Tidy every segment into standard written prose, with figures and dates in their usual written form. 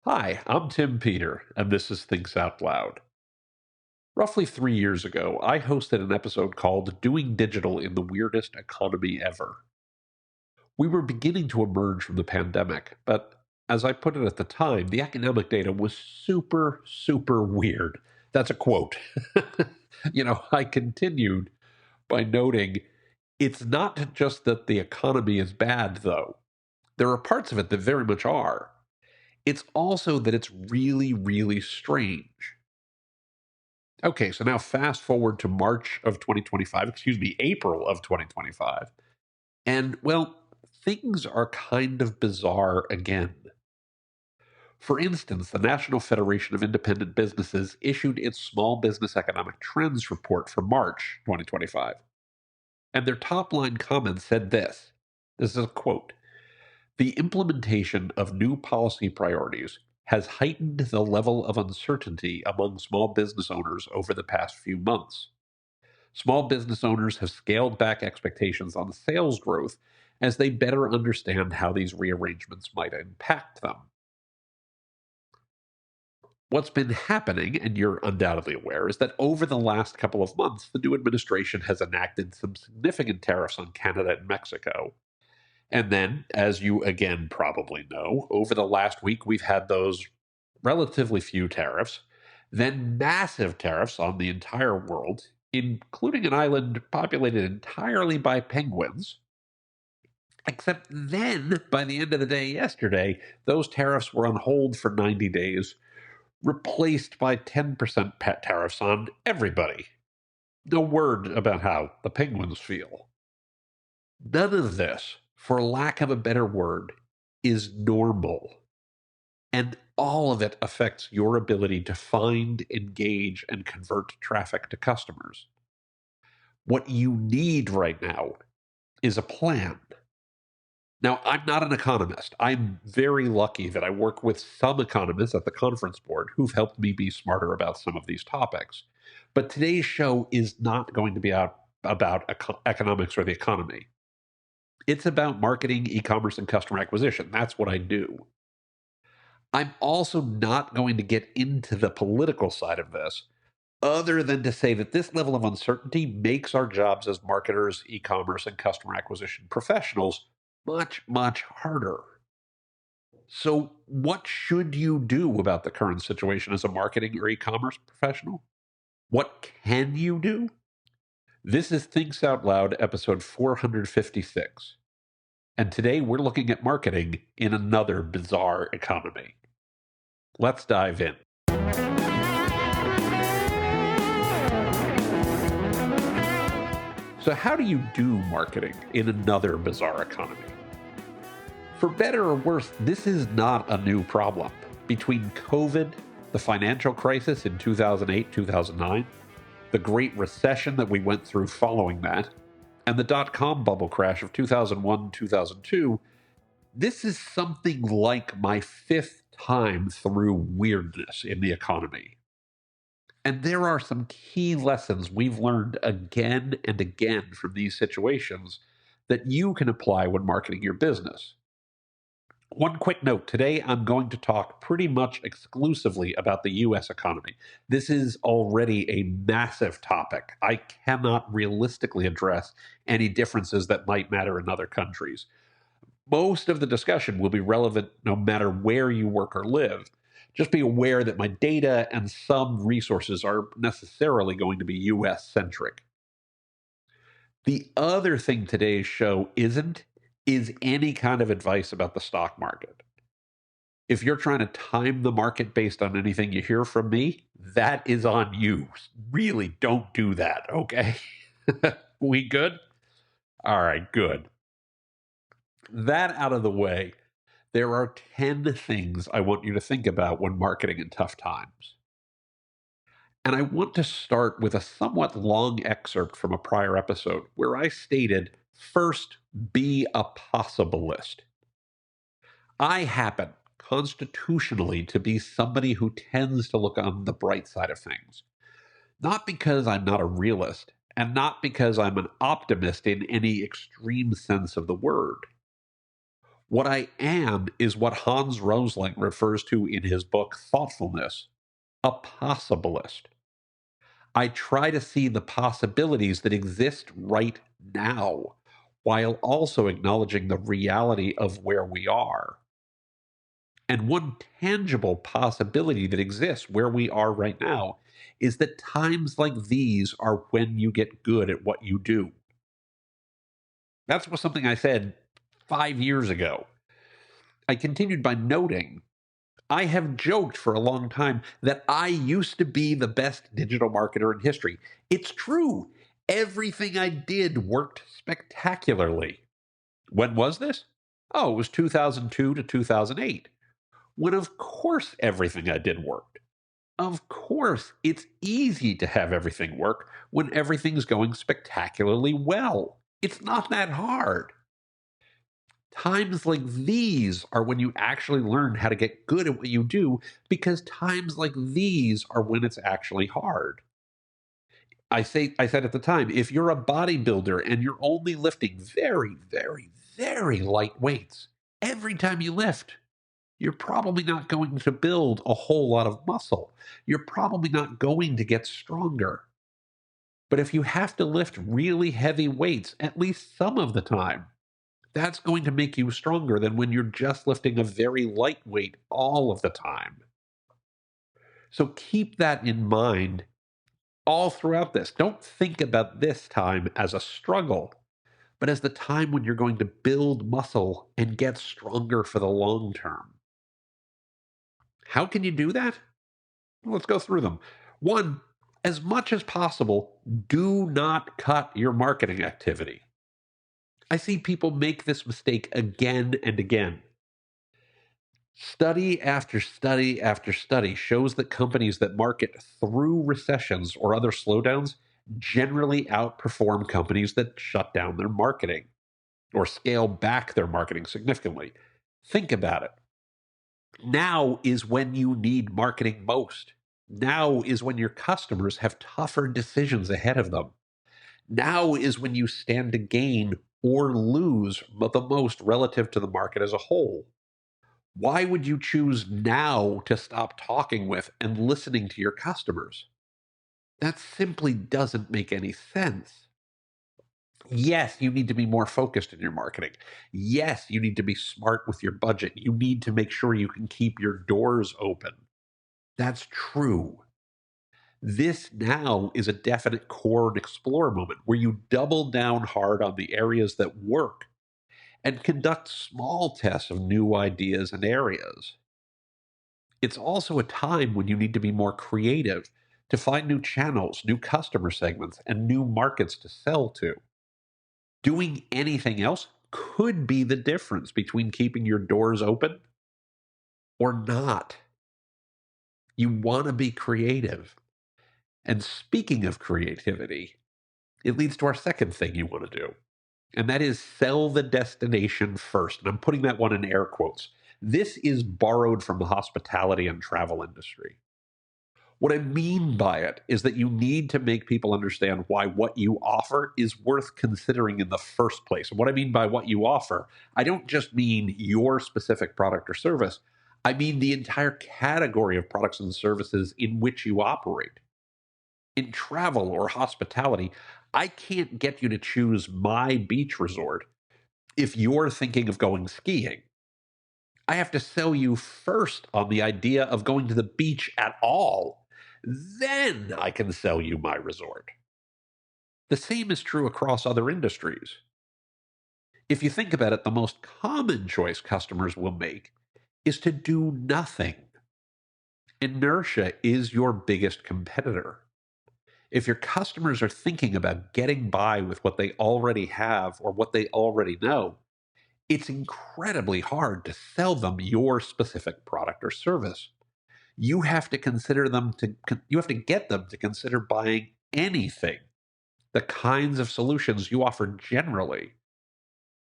Hi, I'm Tim Peter, and this is Thinks Out Loud. Roughly 3 years ago, I hosted an episode called Doing Digital in the Weirdest Economy Ever. We were beginning to emerge from the pandemic, but as I put it at the time, the economic data was super, super weird. That's a quote. I continued by noting it's not just that the economy is bad, though. There are parts of it that very much are. It's also that it's really, really strange. Okay, so now fast forward to March of 2025, excuse me, April of 2025. And well, things are kind of bizarre again. For instance, the National Federation of Independent Businesses issued its Small Business Economic Trends report for March 2025. And their top line comment said this is a quote: the implementation of new policy priorities has heightened the level of uncertainty among small business owners over the past few months. Small business owners have scaled back expectations on sales growth as they better understand how these rearrangements might impact them. What's been happening, and you're undoubtedly aware, is that over the last couple of months, the new administration has enacted some significant tariffs on Canada and Mexico. And then, as you again probably know, over the last week, we've had those relatively few tariffs, then massive tariffs on the entire world, including an island populated entirely by penguins. Except then, by the end of the day yesterday, those tariffs were on hold for 90 days, replaced by 10% pet tariffs on everybody. No word about how the penguins feel. None of this, for lack of a better word, is normal. And all of it affects your ability to find, engage, and convert traffic to customers. What you need right now is a plan. Now, I'm not an economist. I'm very lucky that I work with some economists at the conference board who've helped me be smarter about some of these topics. But today's show is not going to be about economics or the economy. It's about marketing, e commerce, and customer acquisition. That's what I do. I'm also not going to get into the political side of this, other than to say that this level of uncertainty makes our jobs as marketers, e commerce, and customer acquisition professionals much, much harder. So, what should you do about the current situation as a marketing or e commerce professional? What can you do? This is Thinks Out Loud, episode 456. And today we're looking at marketing in another bizarre economy. Let's dive in. So, how do you do marketing in another bizarre economy? For better or worse, this is not a new problem. Between COVID, the financial crisis in 2008, 2009, the Great Recession that we went through following that, and the dot com bubble crash of 2001, 2002, this is something like my fifth time through weirdness in the economy. And there are some key lessons we've learned again and again from these situations that you can apply when marketing your business. One quick note today, I'm going to talk pretty much exclusively about the US economy. This is already a massive topic. I cannot realistically address any differences that might matter in other countries. Most of the discussion will be relevant no matter where you work or live. Just be aware that my data and some resources are necessarily going to be US centric. The other thing today's show isn't is any kind of advice about the stock market. If you're trying to time the market based on anything you hear from me, that is on you. Really don't do that, okay? We good? All right, good. That out of the way, there are 10 things I want you to think about when marketing in tough times. And I want to start with a somewhat long excerpt from a prior episode where I stated first, be a possibilist. I happen constitutionally to be somebody who tends to look on the bright side of things. Not because I'm not a realist, and not because I'm an optimist in any extreme sense of the word. What I am is what Hans Rosling refers to in his book Thoughtfulness, a possibilist. I try to see the possibilities that exist right now while also acknowledging the reality of where we are. And one tangible possibility that exists where we are right now is that times like these are when you get good at what you do. That's was something I said 5 years ago. I continued by noting I have joked for a long time that I used to be the best digital marketer in history. It's true. Everything I did worked spectacularly. When was this? Oh, it was 2002 to 2008, when of course everything I did worked. Of course, it's easy to have everything work when everything's going spectacularly well. It's not that hard. Times like these are when you actually learn how to get good at what you do, because times like these are when it's actually hard. I said at the time, if you're a bodybuilder and you're only lifting very, very, very light weights every time you lift, you're probably not going to build a whole lot of muscle. You're probably not going to get stronger. But if you have to lift really heavy weights at least some of the time, that's going to make you stronger than when you're just lifting a very light weight all of the time. So keep that in mind all throughout this. Don't think about this time as a struggle, but as the time when you're going to build muscle and get stronger for the long term. How can you do that? Let's go through them. One, as much as possible, do not cut your marketing activity. I see people make this mistake again and again. Study after study after study shows that companies that market through recessions or other slowdowns generally outperform companies that shut down their marketing or scale back their marketing significantly. Think about it. Now is when you need marketing most. Now is when your customers have tougher decisions ahead of them. Now is when you stand to gain or lose the most relative to the market as a whole. Why would you choose now to stop talking with and listening to your customers? That simply doesn't make any sense. Yes, you need to be more focused in your marketing. Yes, you need to be smart with your budget. You need to make sure you can keep your doors open. That's true. This now is a definite core and explore moment where you double down hard on the areas that work and conduct small tests of new ideas and areas. It's also a time when you need to be more creative to find new channels, new customer segments, and new markets to sell to. Doing anything else could be the difference between keeping your doors open or not. You want to be creative. And speaking of creativity, it leads to our second thing you want to do, and that is sell the destination first. And I'm putting that one in air quotes. This is borrowed from the hospitality and travel industry. What I mean by it is that you need to make people understand why what you offer is worth considering in the first place. And what I mean by what you offer, I don't just mean your specific product or service, I mean the entire category of products and services in which you operate. In travel or hospitality, I can't get you to choose my beach resort if you're thinking of going skiing. I have to sell you first on the idea of going to the beach at all. Then I can sell you my resort. The same is true across other industries. If you think about it, the most common choice customers will make is to do nothing. Inertia is your biggest competitor. If your customers are thinking about getting by with what they already have or what they already know, it's incredibly hard to sell them your specific product or service. You have to you have to get them to consider buying anything, the kinds of solutions you offer generally,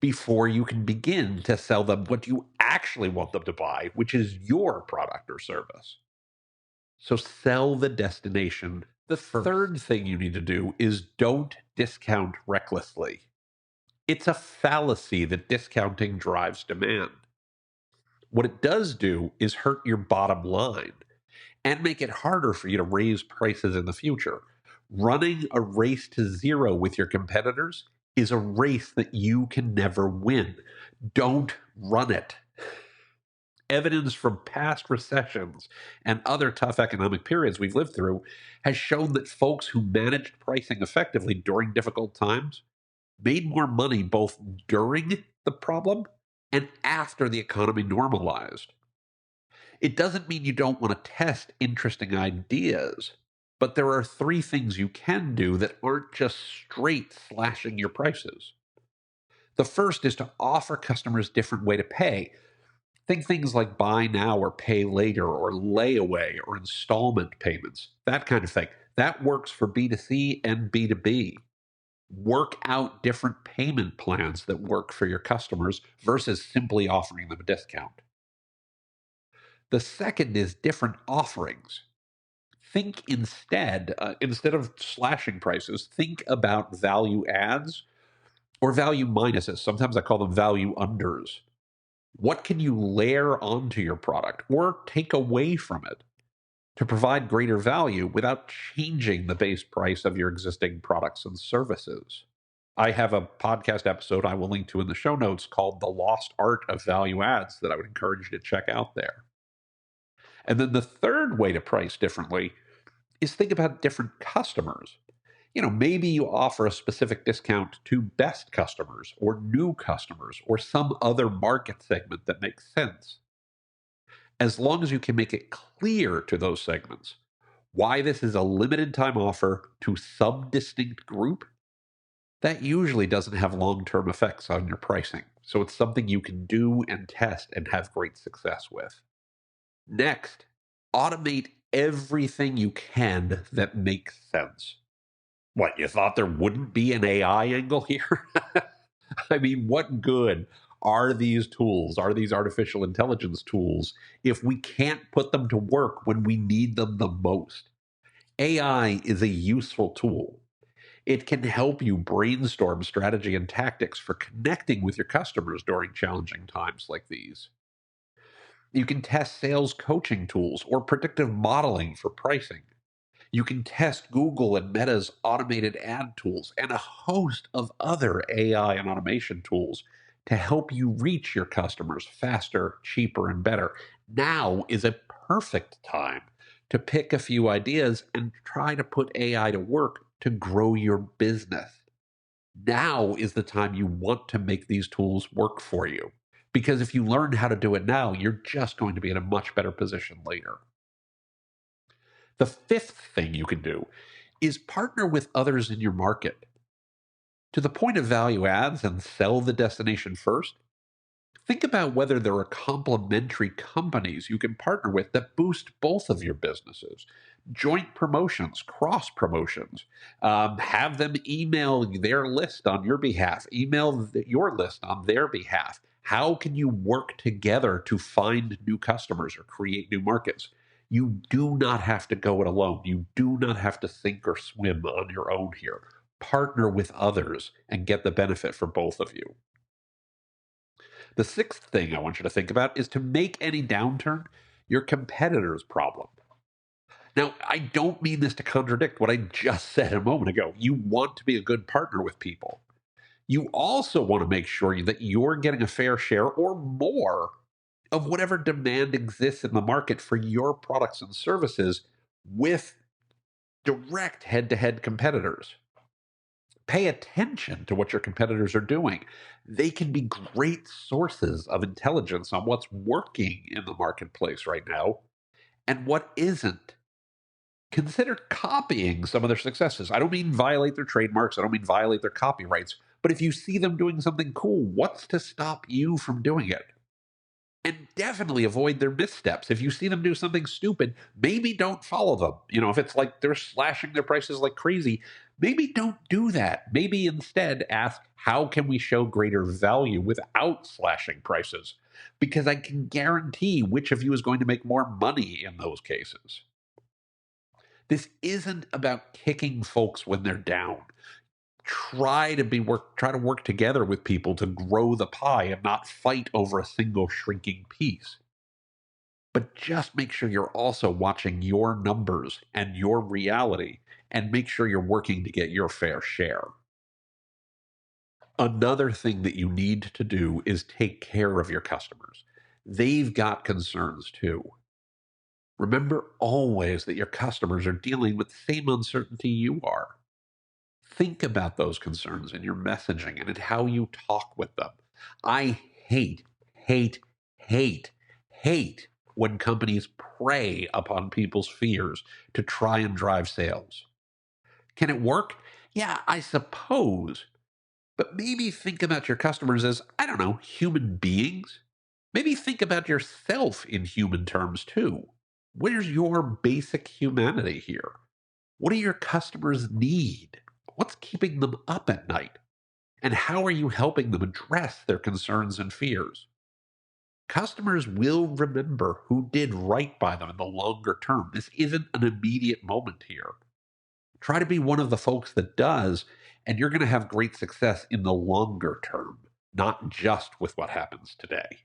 before you can begin to sell them what you actually want them to buy, which is your product or service. So sell the destination. The third thing you need to do is don't discount recklessly. It's a fallacy that discounting drives demand. What it does do is hurt your bottom line and make it harder for you to raise prices in the future. Running a race to zero with your competitors is a race that you can never win. Don't run it. Evidence from past recessions and other tough economic periods we've lived through has shown that folks who managed pricing effectively during difficult times made more money both during the problem and after the economy normalized. It doesn't mean you don't want to test interesting ideas, but there are three things you can do that aren't just straight slashing your prices. The first is to offer customers different way to pay. Think things like buy now or pay later or layaway or installment payments, that kind of thing. That works for B2C and B2B. Work out different payment plans that work for your customers versus simply offering them a discount. The second is different offerings. Think instead of slashing prices, think about value adds or value minuses. Sometimes I call them value unders. What can you layer onto your product or take away from it to provide greater value without changing the base price of your existing products and services? I have a podcast episode I will link to in the show notes called The Lost Art of Value Adds that I would encourage you to check out there. And then the third way to price differently is think about different customers. Maybe you offer a specific discount to best customers or new customers or some other market segment that makes sense. As long as you can make it clear to those segments why this is a limited time offer to some distinct group, that usually doesn't have long-term effects on your pricing. So it's something you can do and test and have great success with. Next, automate everything you can that makes sense. What, you thought there wouldn't be an AI angle here? I mean, what good are these tools, are these artificial intelligence tools, if we can't put them to work when we need them the most? AI is a useful tool. It can help you brainstorm strategy and tactics for connecting with your customers during challenging times like these. You can test sales coaching tools or predictive modeling for pricing. You can test Google and Meta's automated ad tools and a host of other AI and automation tools to help you reach your customers faster, cheaper, and better. Now is a perfect time to pick a few ideas and try to put AI to work to grow your business. Now is the time you want to make these tools work for you. Because if you learn how to do it now, you're just going to be in a much better position later. The fifth thing you can do is partner with others in your market. To the point of value adds and sell the destination first, think about whether there are complementary companies you can partner with that boost both of your businesses. Joint promotions, cross promotions. Have them email their list on your behalf, email your list on their behalf. How can you work together to find new customers or create new markets? You do not have to go it alone. You do not have to sink or swim on your own here. Partner with others and get the benefit for both of you. The sixth thing I want you to think about is to make any downturn your competitor's problem. Now, I don't mean this to contradict what I just said a moment ago. You want to be a good partner with people. You also want to make sure that you're getting a fair share or more of whatever demand exists in the market for your products and services with direct head to head competitors. Pay attention to what your competitors are doing. They can be great sources of intelligence on what's working in the marketplace right now and what isn't. Consider copying some of their successes. I don't mean violate their trademarks, I don't mean violate their copyrights, but if you see them doing something cool, what's to stop you from doing it? And definitely avoid their missteps. If you see them do something stupid, maybe don't follow them. If it's like they're slashing their prices like crazy, maybe don't do that. Maybe instead ask, how can we show greater value without slashing prices? Because I can guarantee which of you is going to make more money in those cases. This isn't about kicking folks when they're down. Try to work together with people to grow the pie and not fight over a single shrinking piece. But just make sure you're also watching your numbers and your reality and make sure you're working to get your fair share. Another thing that you need to do is take care of your customers. They've got concerns too. Remember always that your customers are dealing with the same uncertainty you are. Think about those concerns in your messaging and in how you talk with them. I hate, hate, hate, hate when companies prey upon people's fears to try and drive sales. Can it work? Yeah, I suppose. But maybe think about your customers as, I don't know, human beings. Maybe think about yourself in human terms too. Where's your basic humanity here? What do your customers need? What's keeping them up at night? And how are you helping them address their concerns and fears? Customers will remember who did right by them in the longer term. This isn't an immediate moment here. Try to be one of the folks that does, and you're going to have great success in the longer term, not just with what happens today.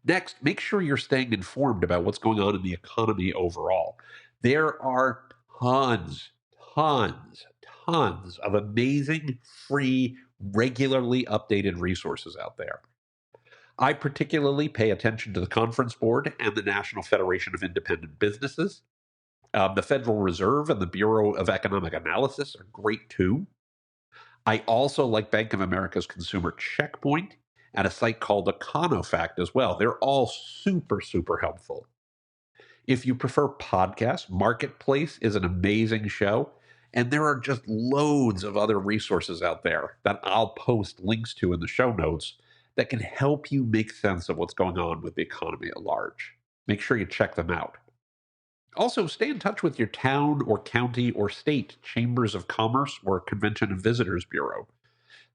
Next, make sure you're staying informed about what's going on in the economy overall. There are tons of amazing, free, regularly updated resources out there. I particularly pay attention to the Conference Board and the National Federation of Independent Businesses. The Federal Reserve and the Bureau of Economic Analysis are great too. I also like Bank of America's Consumer Checkpoint and a site called EconoFact as well. They're all super, super helpful. If you prefer podcasts, Marketplace is an amazing show. And there are just loads of other resources out there that I'll post links to in the show notes that can help you make sense of what's going on with the economy at large. Make sure you check them out. Also, stay in touch with your town or county or state chambers of commerce or convention and visitors bureau.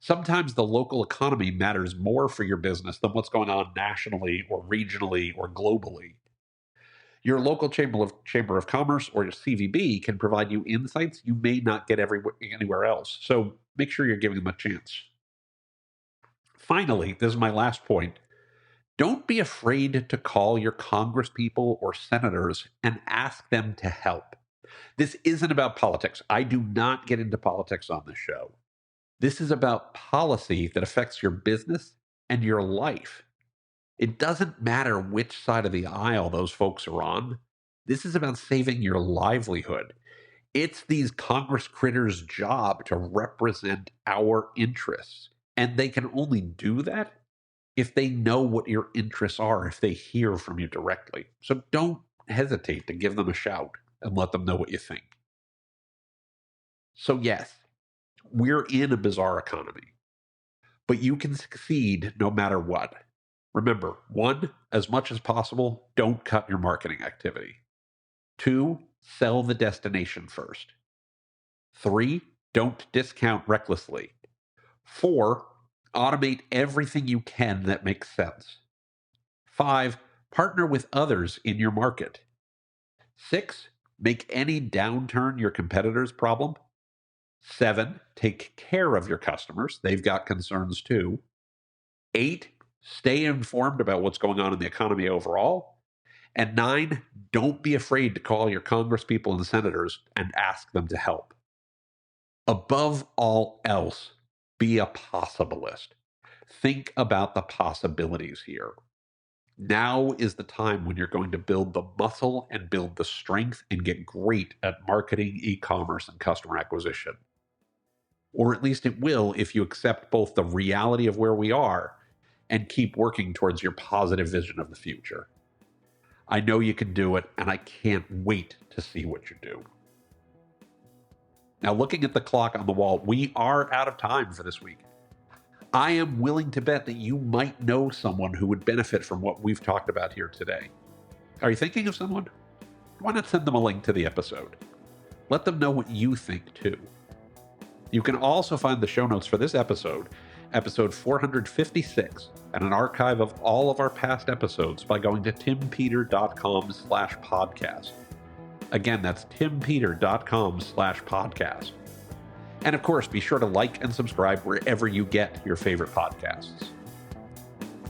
Sometimes the local economy matters more for your business than what's going on nationally or regionally or globally. Your local chamber of commerce or your CVB can provide you insights you may not get anywhere else. So make sure you're giving them a chance. Finally, this is my last point. Don't be afraid to call your congresspeople or senators and ask them to help. This isn't about politics. I do not get into politics on this show. This is about policy that affects your business and your life. It doesn't matter which side of the aisle those folks are on. This is about saving your livelihood. It's these Congress critters' job to represent our interests. And they can only do that if they know what your interests are, if they hear from you directly. So don't hesitate to give them a shout and let them know what you think. So yes, we're in a bizarre economy, but you can succeed no matter what. Remember, 1, as much as possible, don't cut your marketing activity. 2, sell the destination first. 3, don't discount recklessly. 4, automate everything you can that makes sense. 5, partner with others in your market. 6, make any downturn your competitor's problem. 7, take care of your customers. They've got concerns too. 8, stay informed about what's going on in the economy overall. And 9, don't be afraid to call your congresspeople and senators and ask them to help. Above all else, be a possibilist. Think about the possibilities here. Now is the time when you're going to build the muscle and build the strength and get great at marketing, e-commerce, and customer acquisition. Or at least it will if you accept both the reality of where we are and keep working towards your positive vision of the future. I know you can do it, and I can't wait to see what you do. Now, looking at the clock on the wall, we are out of time for this week. I am willing to bet that you might know someone who would benefit from what we've talked about here today. Are you thinking of someone? Why not send them a link to the episode? Let them know what you think too. You can also find the show notes for this episode, episode 456, and an archive of all of our past episodes by going to timpeter.com/podcast. Again, that's timpeter.com/podcast. And of course, be sure to like and subscribe wherever you get your favorite podcasts.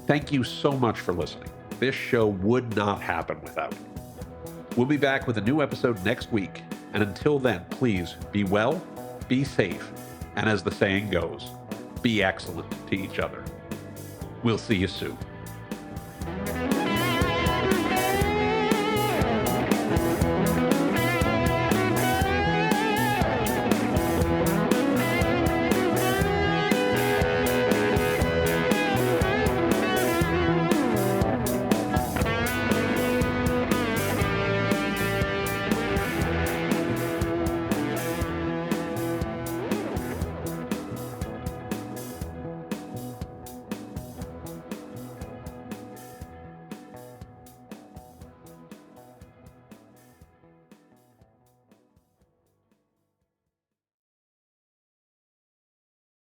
Thank you so much for listening. This show would not happen without you. We'll be back with a new episode next week. And until then, please be well, be safe, and as the saying goes, be excellent to each other. We'll see you soon.